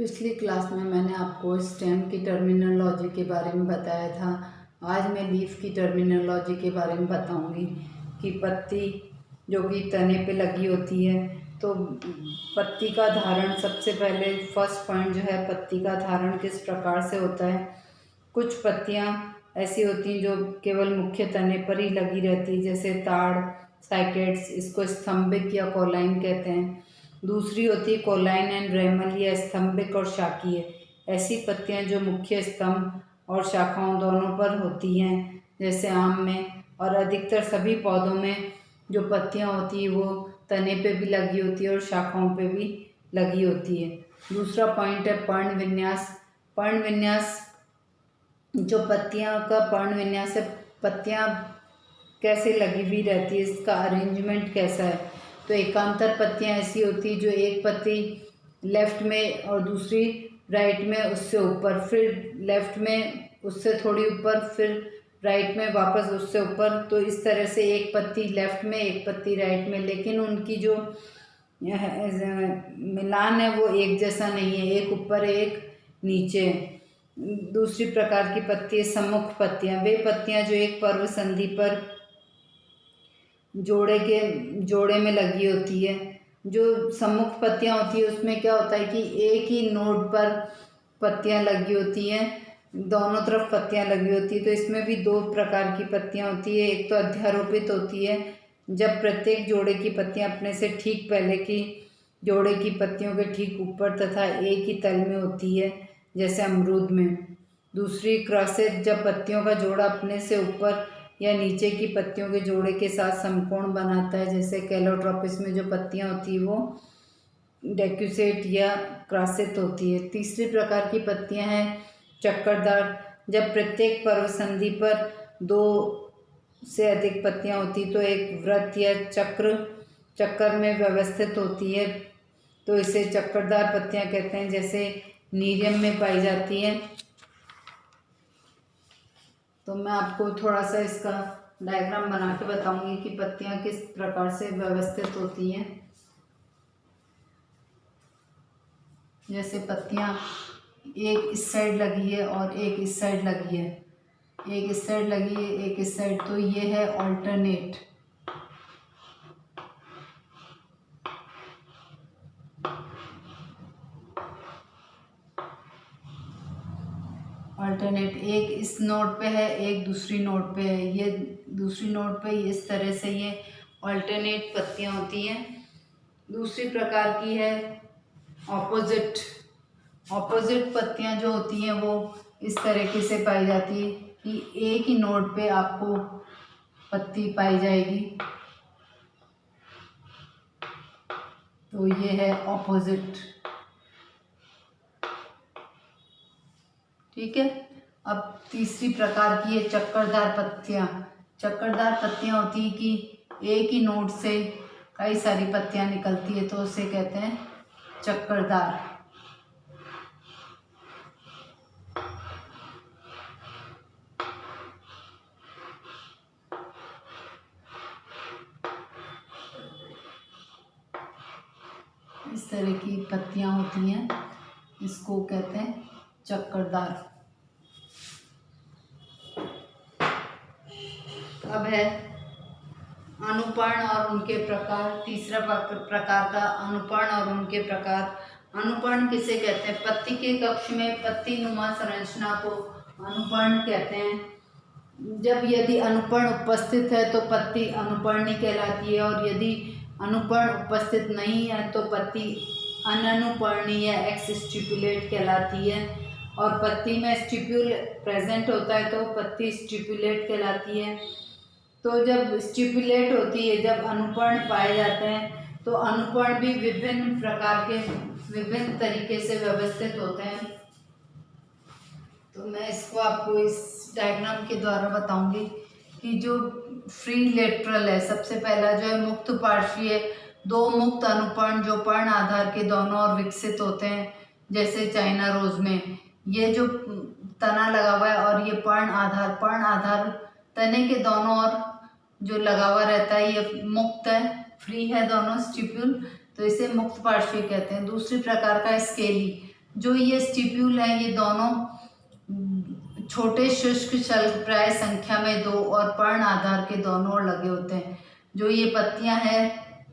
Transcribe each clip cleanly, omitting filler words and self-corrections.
पिछली क्लास में मैंने आपको स्टेम की टर्मिनोलॉजी के बारे में बताया था। आज मैं लीफ की टर्मिनोलॉजी के बारे में बताऊंगी कि पत्ती जो कि तने पे लगी होती है, तो पत्ती का धारण सबसे पहले फर्स्ट पॉइंट जो है, पत्ती का धारण किस प्रकार से होता है। कुछ पत्तियां ऐसी होती हैं जो केवल मुख्य तने पर ही लगी रहती है, जैसे ताड़, साइकेड्स, इसको स्तंभिक या कॉलाइन कहते हैं। दूसरी होती है कॉलाइन एंड रेमल या स्तंभिक और शाकीय। ऐसी पत्तियां जो मुख्य स्तंभ और शाखाओं दोनों पर होती हैं, जैसे आम में। और अधिकतर सभी पौधों में जो पत्तियां होती है वो तने पे भी लगी होती है और शाखाओं पे भी लगी होती है। दूसरा पॉइंट है पर्ण विन्यास। पर्ण विन्यास, जो पत्तियां का पर्ण विन्यास है, पत्तियां कैसे लगी हुई रहती है, इसका अरेंजमेंट कैसा है। तो एकांतर पत्तियां ऐसी होती है जो एक पत्ती लेफ्ट में और दूसरी राइट में, उससे ऊपर, फिर लेफ्ट में उससे थोड़ी ऊपर, फिर राइट में वापस उससे ऊपर। तो इस तरह से एक पत्ती लेफ्ट में, एक पत्ती राइट में, लेकिन उनकी जो मिलान है वो एक जैसा नहीं है, एक ऊपर एक नीचे। दूसरी प्रकार की पत्ती है सम्मुख पत्तियां। वे पत्तियां जो एक पर्व संधि पर जोड़े में लगी होती है। जो सम्मुख पत्तियां होती है उसमें क्या होता है कि एक ही नोड पर पत्तियां लगी होती हैं, दोनों तरफ पत्तियां लगी होती है। तो इसमें भी दो प्रकार की पत्तियां होती है। एक तो अध्यारोपित होती है, जब प्रत्येक जोड़े की पत्तियां अपने से ठीक पहले की जोड़े की पत्तियों के ठीक ऊपर तथा एक ही तल में होती है, जैसे अमरूद में। दूसरी क्रॉसेज, जब पत्तियों का जोड़ा अपने से ऊपर या नीचे की पत्तियों के जोड़े के साथ समकोण बनाता है, जैसे कैलोट्रोपिस में जो पत्तियां होती है वो डेक्यूसेट या क्रॉसेट होती है। तीसरी प्रकार की पत्तियां हैं चक्करदार। जब प्रत्येक पर्व संधि पर दो से अधिक पत्तियां होती तो एक वृत्त या चक्कर में व्यवस्थित होती है, तो इसे चक्करदार पत्तियां कहते हैं, जैसे नीरियम में पाई जाती है। तो मैं आपको थोड़ा सा इसका डायग्राम बना के बताऊंगी कि पत्तियां किस प्रकार से व्यवस्थित होती हैं। जैसे पत्तियां एक इस साइड लगी है और एक इस साइड लगी है, एक इस साइड लगी है, एक इस साइड, तो ये है ऑल्टरनेट। ऑल्टरनेट, एक इस नोड पे है, एक दूसरी नोड पे है, ये दूसरी नोड पे, इस तरह से ये ऑल्टरनेट पत्तियां होती हैं। दूसरी प्रकार की है ऑपोजिट। ऑपोजिट पत्तियां जो होती हैं वो इस तरीके से पाई जाती है कि एक ही नोड पे आपको पत्ती पाई जाएगी, तो ये है ऑपोजिट। ठीक है। अब तीसरी प्रकार की है चक्करदार पत्तियां। चक्करदार पत्तियां होती है कि एक ही नोड से कई सारी पत्तियां निकलती है, तो उसे कहते हैं चक्करदार। इस तरह की पत्तियां होती हैं, इसको कहते हैं चक्करदार। अब है अनुपर्ण और उनके प्रकार। तीसरा प्रकार का अनुपर्ण और उनके प्रकार। अनुपर्ण किसे कहते हैं? पत्ती के कक्ष में पत्ती नुमा संरचना को अनुपर्ण कहते हैं। जब यदि अनुपर्ण उपस्थित है तो पत्ती अनुपर्णी कहलाती है, और यदि अनुपर्ण उपस्थित नहीं है तो पत्ती अननुपर्णी या एक्स स्टिपुलेट कहलाती है। और पत्ती में स्टिप्यूल प्रेजेंट होता है तो पत्ती स्टिपुलेट कहलाती है। तो जब स्टिपुलेट होती है, जब अनुपर्ण पाए जाते हैं, तो अनुपर्ण भी विभिन्न प्रकार के, विभिन्न तरीके से व्यवस्थित होते हैं। तो मैं इसको आपको इस डायग्राम के द्वारा बताऊंगी कि जो फ्री लेटरल है, सबसे पहला जो है मुक्त पार्श्वीय। दो मुक्त अनुपर्ण जो पर्ण आधार के दोनों ओर विकसित होते हैं, जैसे चाइना रोज में ये जो तना लगा हुआ है और ये पर्ण आधार तने के दोनों ओर जो लगा हुआ रहता है, ये मुक्त है, फ्री है दोनों स्टिप्यूल, तो इसे मुक्त पार्श्वीय कहते हैं। दूसरी प्रकार का स्केली। जो ये स्टिप्यूल हैं ये दोनों छोटे शुष्क शल्क प्राय संख्या में 2 और पर्ण आधार के दोनों ओर लगे होते हैं। जो ये पत्तियां हैं,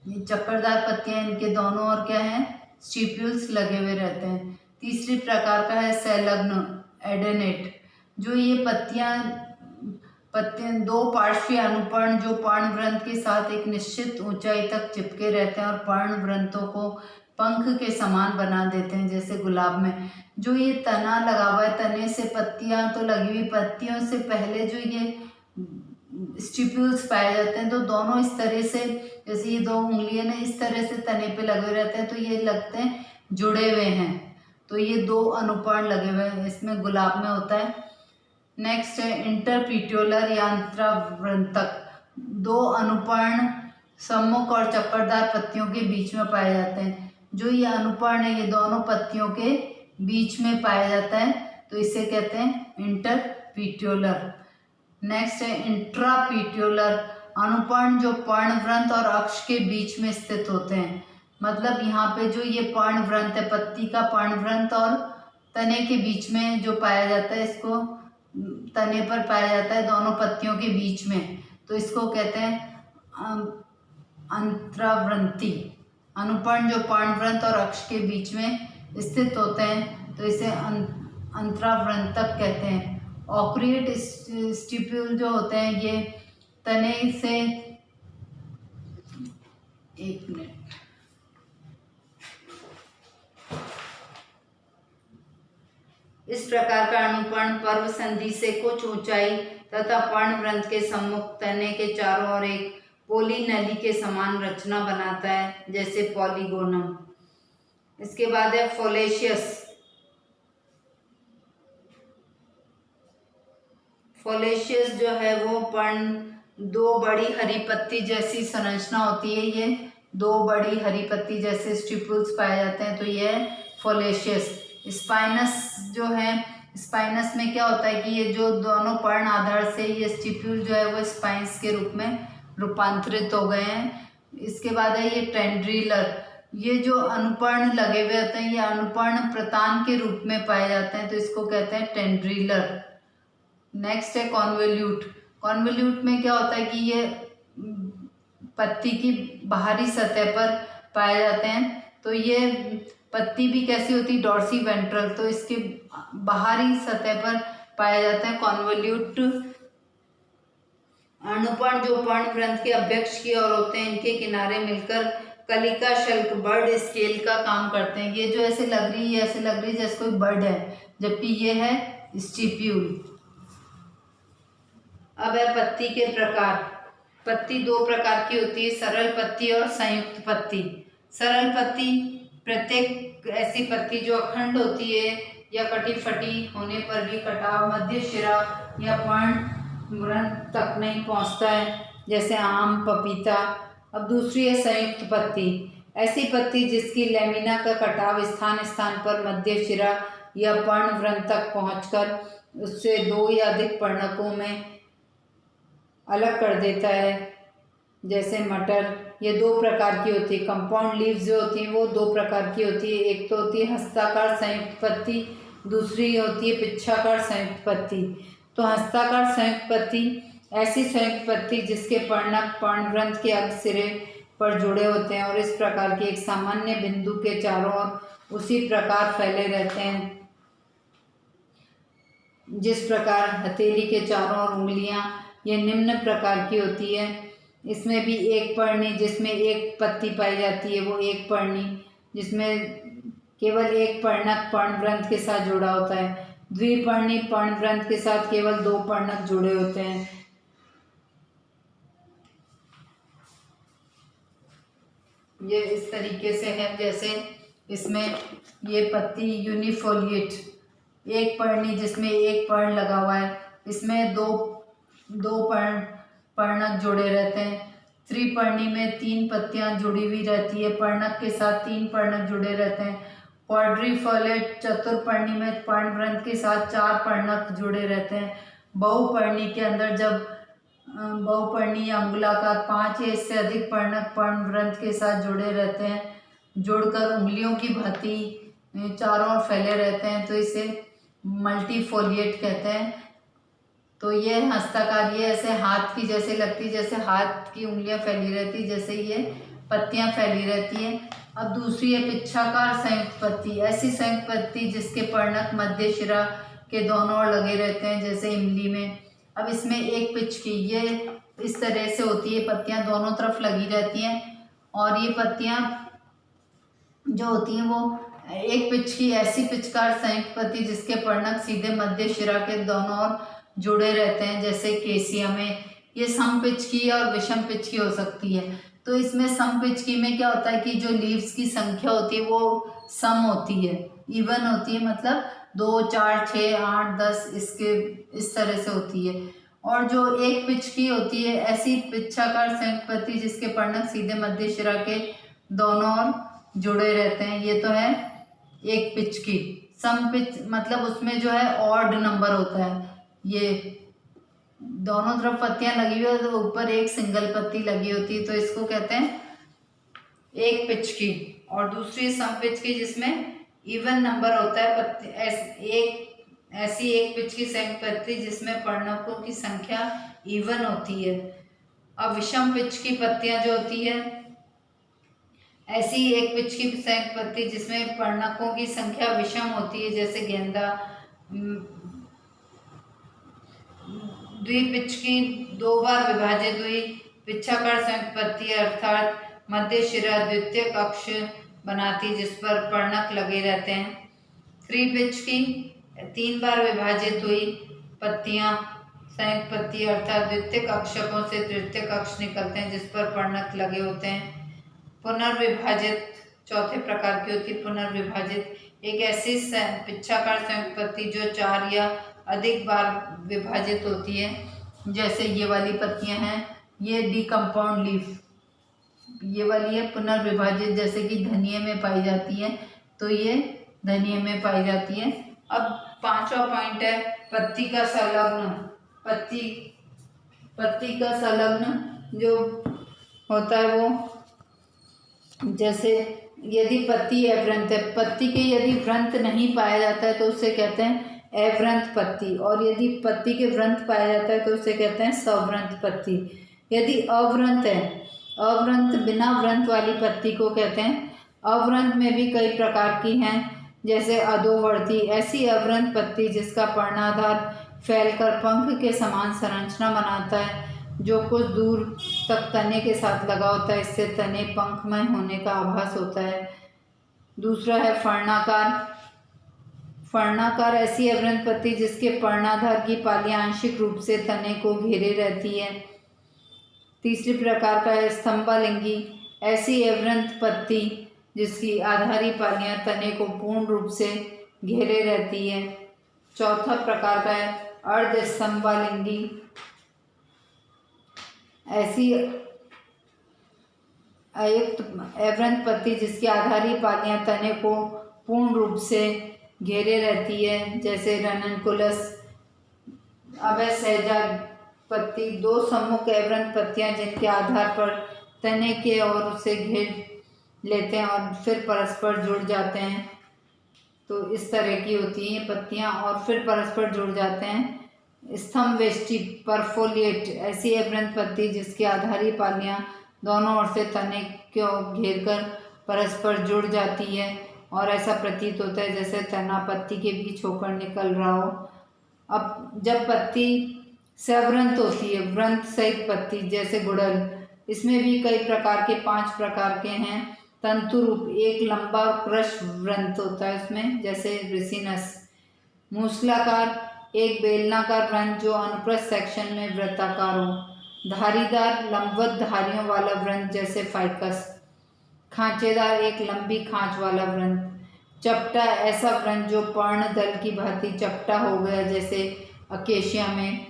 ये चक्करदार पत्तियां, इनके दोनों ओर क्या है, स्टिप्यूल्स लगे हुए रहते हैं। तीसरी प्रकार का है संलग्न एडेनेट। जो ये पत्तियां दो पार्श्वीय अनुपर्ण जो पर्णवृंत के साथ एक निश्चित ऊंचाई तक चिपके रहते हैं और पर्णवृंतों को पंख के समान बना देते हैं, जैसे गुलाब में। जो ये तना लगा हुआ है, तने से पत्तियां तो लगी हुई, पत्तियों से पहले जो ये स्टिप्यूल्स पाए जाते हैं, तो दोनों इस तरह से, जैसे ये 2 उंगलियां ना इस तरह से तने पे लगे रहते हैं, तो ये लगते हैं जुड़े हुए हैं। तो ये 2 अनुपर्ण लगे हुए हैं, इसमें गुलाब में होता है। नेक्स्ट है इंटरपिट्यूलर या अंतरावृंतक। 2 अनुपर्ण सम्मुख और चक्करदार पत्तियों के बीच में पाए जाते हैं। जो ये अनुपर्ण है, ये दोनों पत्तियों के बीच में पाया जाता है, तो इसे कहते हैं इंटरपिट्यूलर। नेक्स्ट है इंट्रापिट्यूलर। अनुपर्ण जो पर्णवृंत और अक्ष के बीच में स्थित होते हैं। मतलब यहाँ पे जो ये पर्णवृंत है, पत्ती का पर्णवृंत और तने के बीच में जो पाया जाता है, इसको तने पर पाया जाता है दोनों पत्तियों के बीच में, तो इसको कहते हैं अंतरावृंती। अनुपर्ण जो पर्णवृंत और अक्ष के बीच में स्थित होते हैं, तो इसे अंतरावृंतक कहते हैं। ऑक्रिएट स्टिप्यूल जो होते हैं, ये तने से, एक मिनट, इस प्रकार का अनुपर्ण पर्व संधि से कुछ ऊंचाई तथा पर्णवृंत के सम्मुख तने के चारों ओर एक पोलीनली के समान रचना बनाता है, जैसे पॉलीगोनम। इसके बाद है फोलेशियस। फोलेशियस जो है वो पर्ण 2 बड़ी हरी पत्ती जैसी संरचना होती है, ये 2 बड़ी हरी पत्ती जैसे स्टिप्यूल्स पाए जाते हैं, तो ये है फोलेशियस। स्पाइनस जो है, स्पाइनस में क्या होता है कि ये जो दोनों पर्ण आधार से ये स्टिप्यूल जो है वो स्पाइंस के रूप में रूपांतरित हो गए हैं। इसके बाद है ये टेंड्रिलर। ये जो अनुपर्ण लगे हुए होते हैं, ये अनुपर्ण प्रतान के रूप में पाए जाते हैं, तो इसको कहते हैं टेंड्रिलर। नेक्स्ट है कॉन्वोल्यूट। कॉन्वोल्यूट में क्या होता है कि ये पत्ती की बाहरी सतह पर पाए जाते हैं, तो ये पत्ती भी कैसी होती है, डॉर्सी वेंट्रल, तो इसके बाहरी सतह पर पाया जाता है कॉन्वोल्यूट। अनुपर्ण जो पर्णवृंत के अभ्यक्ष की ओर होते हैं, इनके किनारे मिलकर कलिका शल्क बर्ड स्केल का काम करते हैं। ये जो ऐसे लग रही है, ऐसे लग रही है जैसे कोई बर्ड है, जबकि ये है स्टिप्यूल। अब है पत्ती के प्रकार। पत्ती 2 प्रकार की होती है, सरल पत्ती और संयुक्त पत्ती। सरल पत्ती प्रत्येक ऐसी पत्ती जो अखंड होती है या कटी फटी होने पर भी कटाव मध्य शिरा या पर्णवृंत तक नहीं पहुंचता है, जैसे आम, पपीता। अब दूसरी है संयुक्त पत्ती। ऐसी पत्ती जिसकी लैमिना का कटाव स्थान स्थान पर मध्य शिरा या पर्णवृंत तक पहुंचकर उससे 2 या अधिक पर्णकों में अलग कर देता है, जैसे मटर। ये 2 प्रकार की होती है। कंपाउंड लीव्स जो होती हैं वो 2 प्रकार की होती है। एक तो होती है हस्ताकार संयुक्त पत्ती, दूसरी होती है पिच्छाकार संयुक्त पत्ती। तो हस्ताकार संयुक्त पत्ती ऐसी संयुक्त पत्ती जिसके पर्णक पर्णवृंत के अग्र सिरे पर जुड़े होते हैं और इस प्रकार की एक सामान्य बिंदु के चारों ओर उसी प्रकार फैले रहते हैं, जिस प्रकार हथेली के चारों ओर उंगलियां, ये निम्न प्रकार की होती है। इसमें भी एक पर्णी जिसमें एक पत्ती पाई जाती है, वो एक पर्णी जिसमें केवल एक पर्णक पर्णवृंत के साथ जुड़ा होता है। द्विपर्णी पर्णवृंत के साथ केवल 2 पर्णक जुड़े होते हैं। ये इस तरीके से है, जैसे इसमें ये पत्ती यूनिफोलिएट, एक पर्णी जिसमें एक पर्ण लगा हुआ है, इसमें दो पर्णक जुड़े रहते हैं। त्रिपर्णी में 3 पत्तियां जुड़ी हुई रहती है, पर्णक के साथ 3 पर्णक जुड़े रहते हैं। क्वाड्रिफोलेट चतुर्पर्णी में पर्णवृंत के साथ 4 पर्णक जुड़े रहते हैं। बहुपर्णी के अंदर जब बहुपर्णी या अंगुलाकार 5 या इससे अधिक पर्णक पर्णवृंत के साथ जुड़े रहते हैं, जुड़कर उंगलियों की भांति चारों ओर फैले रहते हैं, तो इसे मल्टीफोलिएट कहते हैं। तो ये हस्ताकार, ये ऐसे हाथ की जैसे लगती, जैसे हाथ की उंगलियां फैली रहती, जैसे ये पत्तियां फैली रहती है। अब दूसरी है पिच्छाकार संयुक्त पत्ती, ऐसी संयुक्त पत्ती जिसके पर्णक मध्य शिरा के दोनों ओर लगे रहते हैं, जैसे इमली में। अब इसमें एक पिच की, ये इस तरह से होती है, पत्तियां दोनों तरफ लगी रहती हैं, और ये पत्तियां जो होती हैं वो एक पिच की, ऐसी पिचकार संयुक्त पत्ती जिसके पर्णक सीधे मध्य शिरा के दोनों ओर जुड़े रहते हैं, जैसे केसिया में। ये सम पिच की और विषम पिच की हो सकती है। तो इसमें सम पिच की में क्या होता है कि जो लीव्स की संख्या होती है वो सम होती है, इवन होती है, मतलब 2, 4, 6, 8, 10 इसके इस तरह से होती है। और जो एक पिच की होती है, ऐसी पिच्छाकार संयुक्त पत्ती जिसके पर्णक सीधे मध्य शिरा के दोनों ओर जुड़े रहते हैं, ये तो है एक पिच की। सम पिच मतलब उसमें जो है ऑड नंबर होता है, ये दोनों तरफ पत्तियां लगी हुई है तो ऊपर एक सिंगल पत्ती लगी होती है, तो इसको कहते हैं एक पिच की। और दूसरी सम पिच की जिसमें इवन नंबर होता है पत्ती, ऐसी एक पिच की संयुक्त पत्ती जिसमें पर्णकों की संख्या इवन होती है। अब विषम पिच की पत्तियां जो होती है, ऐसी एक पिच की संयुक्त पत्ती जिसमें पर्णकों की संख्या विषम होती है, जैसे गेंदा। द्विपिच की 2 बार विभाजित हुई पिच्छाकार संयुक्त पत्ती अर्थात मध्य शिरा द्वितीयक अक्ष बनाती, जिस पर पर्णक लगे रहते हैं। त्रिपिच की 3 बार विभाजित हुई पत्तियां संयुक्त पत्ती अर्थात द्वितीयक अक्षकों से तृतीयक अक्ष निकलते हैं, जिस पर पर्णक लगे होते हैं। पुनर्विभाजित चौथे प्रकार की होती है। पुनर्विभाजित एक ऐसी पिच्छाकार संयुक्त पत्ती जो 4 या अधिक बार विभाजित होती है, जैसे ये वाली पत्तियां हैं, ये डिकम्पाउंड लीफ, ये वाली है पुनर्विभाजित, जैसे कि धनिये में पाई जाती है, तो ये धनिये में पाई जाती है। अब 5वां पॉइंट है पत्ती का संलग्न। पत्ती का संलग्न जो होता है वो, जैसे यदि पत्ती अव्रंत है, पत्ती के यदि व्रंत नहीं पाया जाता है तो उसे कहते हैं अव्रंत पत्ती, और यदि पत्ती के व्रंत पाया जाता है तो उसे कहते हैं सव्रंत पत्ती। यदि अव्रंत है, अव्रंत बिना व्रंत वाली पत्ती को कहते हैं। अव्रंत में भी कई प्रकार की हैं, जैसे अधोवर्ती, ऐसी अव्रंत पत्ती जिसका पर्णाधार फैलकर पंख के समान संरचना बनाता है, जो कुछ दूर तक तने के साथ लगा होता है, इससे तने पंखमय होने का आभास होता है। दूसरा है फर्णाकार। फर्णाकार ऐसी अव्रंत पत्ती जिसके पर्णाधार की पालियां आंशिक रूप से तने को घेरे रहती है। तीसरी प्रकार का है स्तंभालिंगी, ऐसी अव्रंत पत्ती जिसकी आधारी पालियां तने को पूर्ण रूप से घेरे रहती है। चौथा प्रकार का है अर्ध स्तंभालिंगी, ऐसी अयुक्त अव्रंत पत्ती जिसकी आधारी पालियां तने को पूर्ण रूप से घेरे रहती है, जैसे रननकुलस। अब है सहजा पत्ती, 2 सम्मुख अव्रंत पत्तियां जिनके आधार पर तने के और उसे घेर लेते हैं और फिर परस्पर जुड़ जाते हैं, तो इस तरह की होती हैं पत्तियां और फिर परस्पर जुड़ जाते हैं। स्तंभवेष्टि परफोलिएट, ऐसी अव्रंत पत्ती जिसकी आधारी पालियां दोनों ओर से तने को घेर कर परस्पर जुड़ जाती है और ऐसा प्रतीत होता है जैसे तना पत्ती के बीच होकर निकल रहा हो। अब जब पत्ती सव्रंत होती है, व्रंत सहित पत्ती, जैसे गुड़हल, इसमें भी कई प्रकार के 5 प्रकार के हैं। तंतु रूप, एक लंबा क्रश व्रंत होता है उसमें, जैसे रिसिनस। मूसलाकार, एक बेलनाकार व्रंत जो अनुप्रस्थ सेक्शन में वृत्ताकार हो। धारीदार लंबवत धारियों वाला व्रंत, जैसे फाइकस। खांचेदार, एक लंबी खांच वाला व्रंत। चपटा, ऐसा व्रंत जो पर्ण दल की भांति चपटा हो गया, जैसे अकेशिया में।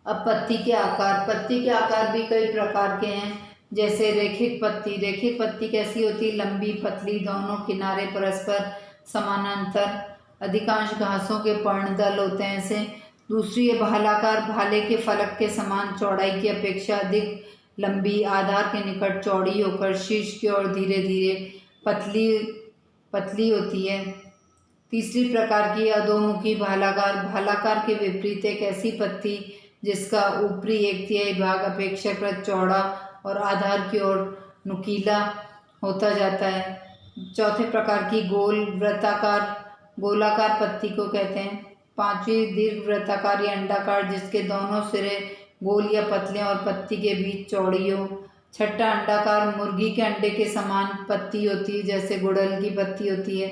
अब पत्ती के आकार भी कई प्रकार के हैं, जैसे रेखिक पत्ती। रेखिक पत्ती कैसी होती है? लंबी पतली, दोनों किनारे परस्पर समानांतर। अधिकांश घासों के पर्णदल होते हैं ऐसे। दूसरी है भालाकार, भाले के फलक के समान, चौड़ाई की अपेक्षा अधिक लंबी, आधार के निकट चौड़ी होकर शीर्ष की ओर धीरे धीरे पतली होती है। तीसरी प्रकार की अधोमुखी भालाकार। भालाकार के विपरीत एक ऐसी पत्ती जिसका ऊपरी 1/3 भाग अपेक्षाकृत चौड़ा और आधार की ओर नुकीला होता जाता है। चौथे प्रकार की गोल वृत्ताकार गोलाकार पत्ती को कहते हैं। पांचवी दीर्घ वृत्ताकार या अंडाकार जिसके दोनों सिरे गोल या पतले और पत्ती के बीच चौड़ी हो। छठा अंडाकार मुर्गी के अंडे के समान पत्ती होती है जैसे गुड़हल की पत्ती होती है।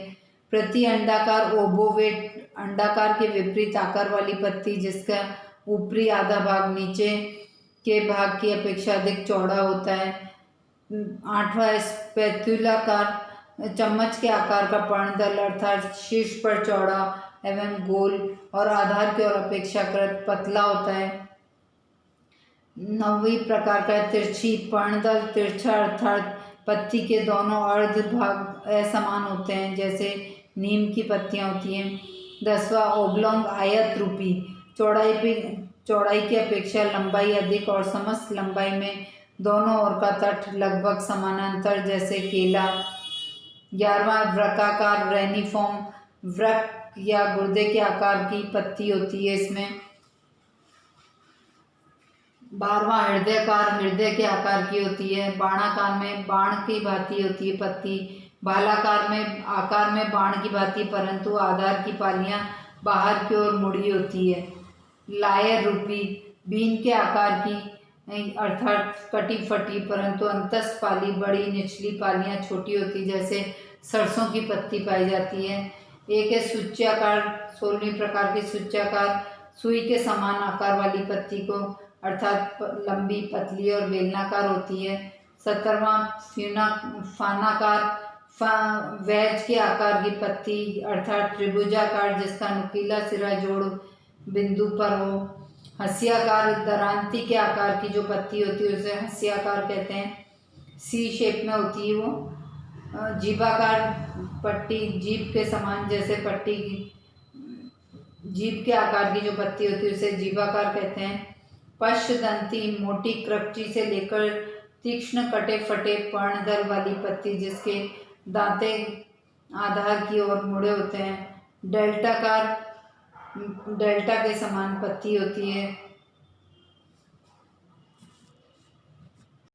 प्रति अंडाकार ओबोवेट अंडाकार के विपरीत आकार वाली पत्ती जिसका ऊपरी आधा भाग नीचे के भाग की अपेक्षा अधिक चौड़ा होता है। आठवां स्पैथुलाकार चम्मच के आकार का पर्णदल अर्थात शीर्ष पर चौड़ा एवं गोल और आधार की ओर अपेक्षाकृत पतला होता है। नौवीं प्रकार का तिरछी पर्णदल तिरछा अर्थात पत्ती के दोनों अर्ध भाग असमान होते हैं जैसे नीम की पत्तियां होती हैं। 10वां ओब्लॉन्ग आयत रूपी चौड़ाई की अपेक्षा लंबाई अधिक और समस्त लंबाई में दोनों ओर का तट लगभग समानांतर जैसे केला। 11वां वृक्काकार रेनिफॉर्म वृक्क या गुर्दे के आकार की पत्ती होती है इसमें। 12वां हृदयकार हृदय के आकार की होती है। बाणाकार में बाण की भांति होती है पत्ती। भालाकार में आकार में बाण की भांति परंतु आधार की पालियां बाहर की ओर मुड़ी होती है। लायर रूपी बीन के आकार की अर्थात कटी फटी परंतु अंतस पाली बड़ी निचली पालियां छोटी होती जैसे सरसों की पत्ती पाई जाती है। एक है सूच्याकार 16वीं प्रकार की सूच्याकार सुई के समान आकार वाली पत्ती को अर्थात लंबी पतली और बेलनाकार होती है। 17वां फानाकार वैज के आकार की पत्ती अर्थात त्रिभुजाकार जिसका नुकीला सिरा जोड़ बिंदु पर हो। हंसियाकार दरांती के आकार की जो पत्ती होती है उसे हंसियाकार कहते हैं। सी शेप में होती है वो। जीभाकार पट्टी जीभ के समान जैसे पट्टी जीभ के आकार की जो पत्ती होती है उसे जीभाकार कहते हैं। पश्चदंती मोटी क्रपची से लेकर तीक्ष्ण कटे फटे पर्णदल वाली पत्ती जिसके दांते आधार की ओर मुड़े होते हैं। डेल्टा के समान पत्ती होती है।